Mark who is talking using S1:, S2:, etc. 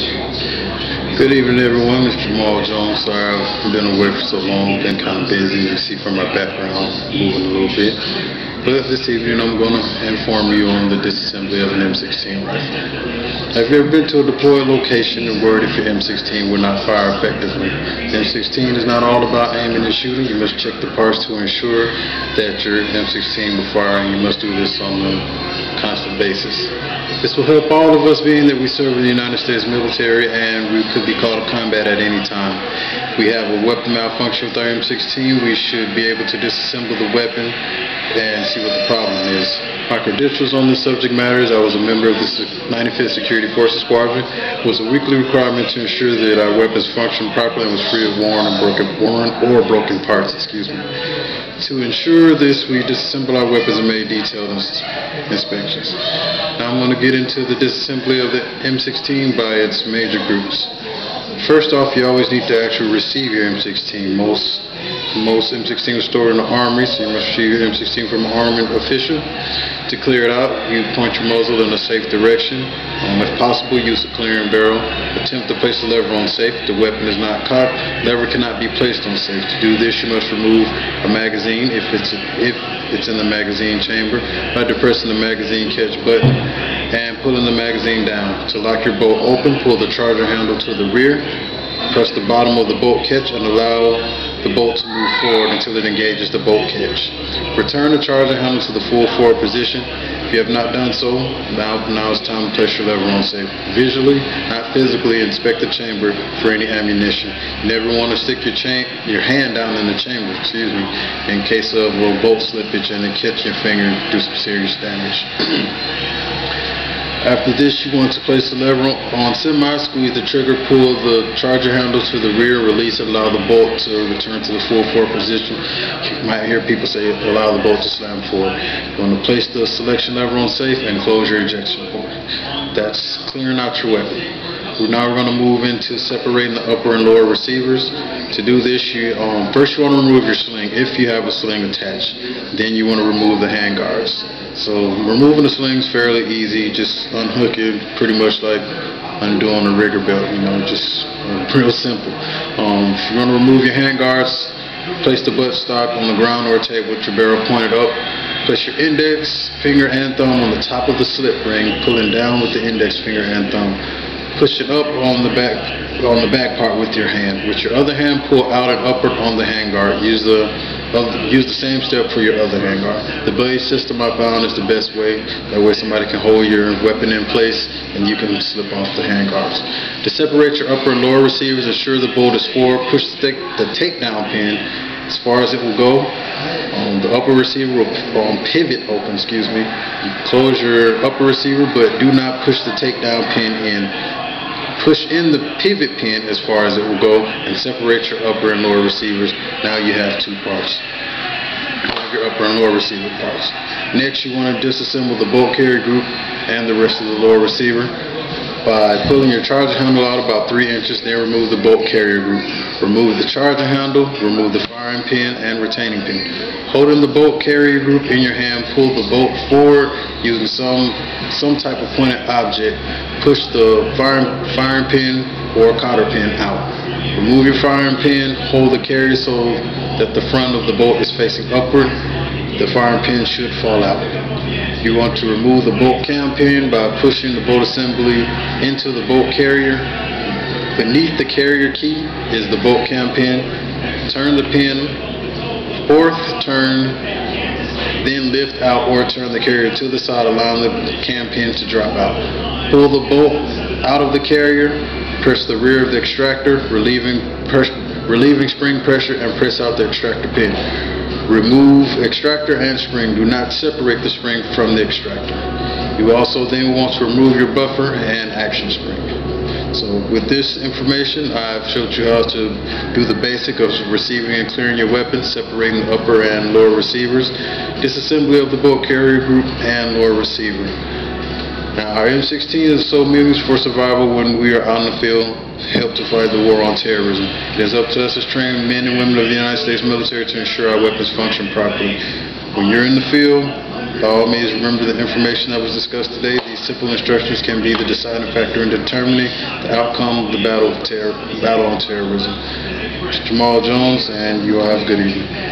S1: Good evening, everyone. It's Jamal Jones. Sorry I've been away for so long. Been kind of busy. You see from my background, moving a little bit. But this evening I'm going to inform you on the disassembly of an M16 rifle. Have you ever been to a deployed location and worried if your M16 would not fire effectively? The M16 is not all about aiming and shooting. You must check the parts to ensure that your M16 will fire, and you must do this on a constant basis. This will help all of us, being that we serve in the United States military and we could be called to combat at any time. If we have a weapon malfunction with our M16, we should be able to disassemble the weapon and see what the problem is. My credentials on this subject matter is I was a member of the 95th Security Forces Squadron. It was a weekly requirement to ensure that our weapons functioned properly and was free of worn or broken parts. To ensure this, we disassemble our weapons and made detailed inspections. Now I'm going to get into the disassembly of the M16 by its major groups. First off, you always need to actually receive your M16. Most M16 are stored in the armory, so you must receive your M16 from an army official. To clear it out, you point your muzzle in a safe direction. If possible, use a clearing barrel. Attempt to place the lever on safe. If the weapon is not cocked, lever cannot be placed on safe. To do this, you must remove a magazine if it's in the magazine chamber by depressing the magazine catch button and pulling the magazine down. To lock your bolt open, pull the charger handle to the rear. Press the bottom of the bolt catch and allow the bolt to move forward until it engages the bolt catch. Return the charger handle to the full forward position. If you have not done so, now it's time to place your lever on safe. Visually, not physically, inspect the chamber for any ammunition. You never want to stick your hand down in the chamber, in case of bolt slippage and it catch your finger and do some serious damage. After this, you want to place the lever on semi, squeeze the trigger, pull the charger handle to the rear, release it, allow the bolt to return to the full forward position. You might hear people say allow the bolt to slam forward. You want to place the selection lever on safe and close your ejection port. That's clearing out your weapon. Now we're going to move into separating the upper and lower receivers. To do this, first you want to remove your sling if you have a sling attached. Then you want to remove the hand guards. So removing the sling is fairly easy. Just unhook it, pretty much like undoing a rigger belt. Just real simple. If you want to remove your hand guards, place the buttstock on the ground or a table with your barrel pointed up. Place your index finger and thumb on the top of the slip ring, pulling down with the index finger and thumb. Push it up on the back part with your hand. With your other hand, pull out and upward on the handguard. Use the same step for your other handguard. The blade system I found is the best way. That way somebody can hold your weapon in place and you can slip off the handguards. To separate your upper and lower receivers, ensure the bolt is forward. Push the takedown pin as far as it will go. The upper receiver will pivot open. You close your upper receiver, but do not push the takedown pin in. Push in the pivot pin as far as it will go and separate your upper and lower receivers. Now you have two parts. Your upper and lower receiver parts. Next, you want to disassemble the bolt carrier group and the rest of the lower receiver by pulling your charger handle out about 3 inches, then remove the bolt carrier group. Remove the charger handle, remove the firing pin and retaining pin. Holding the bolt carrier group in your hand, pull the bolt forward using some type of pointed object. Push the firing pin or cotter pin out. Remove your firing pin, hold the carrier so that the front of the bolt is facing upward. The firing pin should fall out. You want to remove the bolt cam pin by pushing the bolt assembly into the bolt carrier. Beneath the carrier key is the bolt cam pin. Turn the pin, fourth turn, then lift out or turn the carrier to the side, allowing the cam pin to drop out. Pull the bolt out of the carrier, press the rear of the extractor, relieving spring pressure, and press out the extractor pin. Remove extractor and spring. Do not separate the spring from the extractor. You also then want to remove your buffer and action spring. So with this information, I've showed you how to do the basic of receiving and clearing your weapons, separating the upper and lower receivers, disassembly of the bolt carrier group and lower receiver. Now, our M16 is so means for survival when we are out in the field, help to fight the war on terrorism. It is up to us as trained men and women of the United States military to ensure our weapons function properly. When you're in the field, by all means remember the information that was discussed today. These simple instructions can be the deciding factor in determining the outcome of the battle on terrorism. Mr. Jamal Jones, and you all have a good evening.